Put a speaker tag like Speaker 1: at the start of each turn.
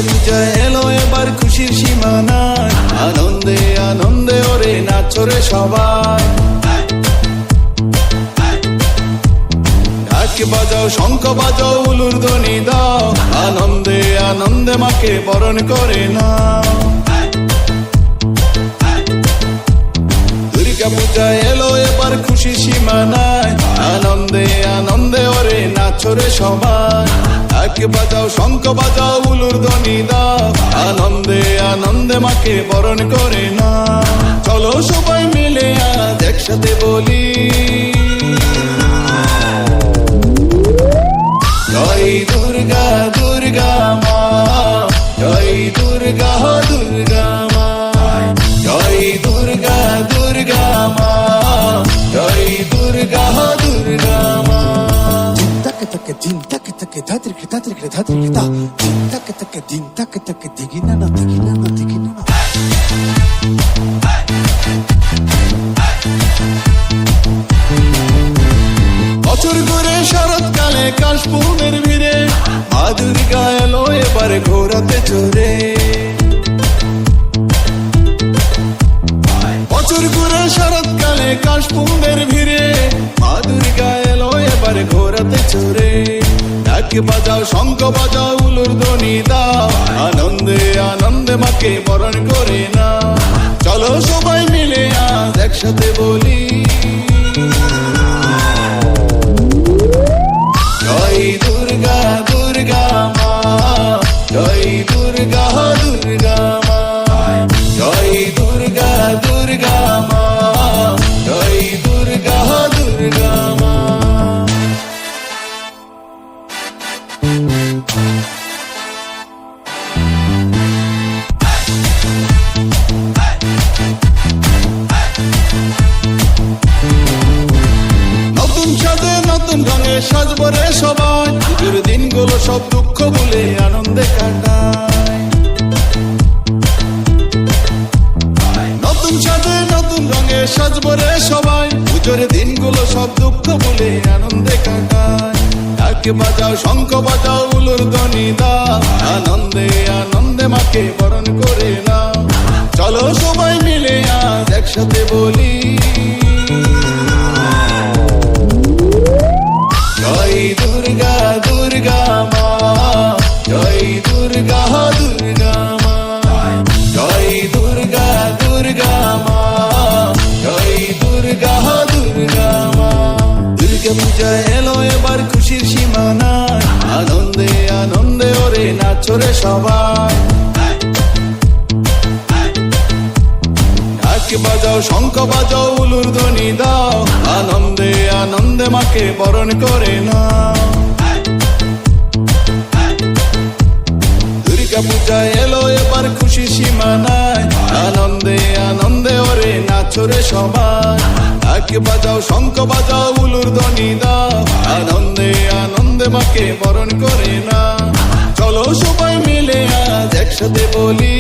Speaker 1: পূজা এলো এবার খুশির সীমানায়, আনন্দে আনন্দে ওরে নাচো রে সবাই। ঢাক বাজাও, শঙ্খ বাজাও, উলুর ধ্বনি দাও, আনন্দে আনন্দে মাকে বরণ করে নাও। দুর্গা পূজা এলো এবার খুশির সীমানায়, আনন্দে আনন্দে ওরে নাচো রে সবাই। ঢাক বাজাও, শঙ্খ বাজাও, উলুর ধ্বনি দাও, আনন্দে আনন্দে মাকে বরণ করে নাও। চলো সবাই মিলে আজ একসাথে বলি, জয় দুর্গা দুর্গা মা, জয় দুর্গা দুর্গা মা, জয় দুর্গা দুর্গা মা, জয় দুর্গা দুর্গা মা।
Speaker 2: Din tak tak dhatir ke dhatir ke dhatir ke da, din tak digina na digina na digina na.
Speaker 1: বছর ঘুরে শরৎকালে কাশফুলের ভিড়ে, মা দুর্গা এলো এবার ঘোরাতে চড়ে। বছর ঘুরে শরৎকালে কাশফুলের ভিড়ে, মা দুর্গা এলো এবার ঘোরাতে চড়ে। ঢাক বাজাও, শঙ্খ বাজাও, উলুর ধ্বনি দাও, আনন্দে আনন্দে মাকে বরণ করে নাও। চলো সবাই মিলে আজ একসাথে বলি, জয় দুর্গা দুর্গা মা, জয় দুর্গা দুর্গা মা, জয় দুর্গা দুর্গা মা, জয় দুর্গা দুর্গা মা। নতুন সাজে নতুন রঙে সাজবো রে সবাই, পুজোর দিনগুলো সব দুঃখ ভুলে আনন্দে কাটায়। নতুন সাজে নতুন রঙে সাজবো রে সবাই, পুজোর দিনগুলো সব দুঃখ ভুলে আনন্দে কাটায়। ঢাক বাজাও, শঙ্খ বাজাও, উলুর ধ্বনি দাও, আনন্দে আনন্দে মাকে বরণ করে নাও। চলো সবাই মিলে আজ একসাথে বলি, জয় দুর্গা দুর্গা মা, জয় দুর্গা দুর্গা মা, জয় দুর্গা দুর্গা মা, জয় দুর্গা দুর্গা মা। দুর্গা পূজা এলো এবার খুশির সীমানায়, আনন্দে আনন্দে ওরে নাচো রে সবাই। ঢাক বাজাও, শঙ্খ বাজাও, উলুর ধ্বনি দাও, আনন্দে আনন্দে মাকে বরণ করে নাও। দুর্গা পূজা এলো এবার খুশি সীমানায়, আনন্দে আনন্দে ওরে নাচো রে সবাই। ঢাক বাজাও, শঙ্খ বাজাও, উলুর ধ্বনি দাও, আনন্দে আনন্দে মাকে বরণ করে নাও। চলো সবাই মিলে আজ একসাথে বলি,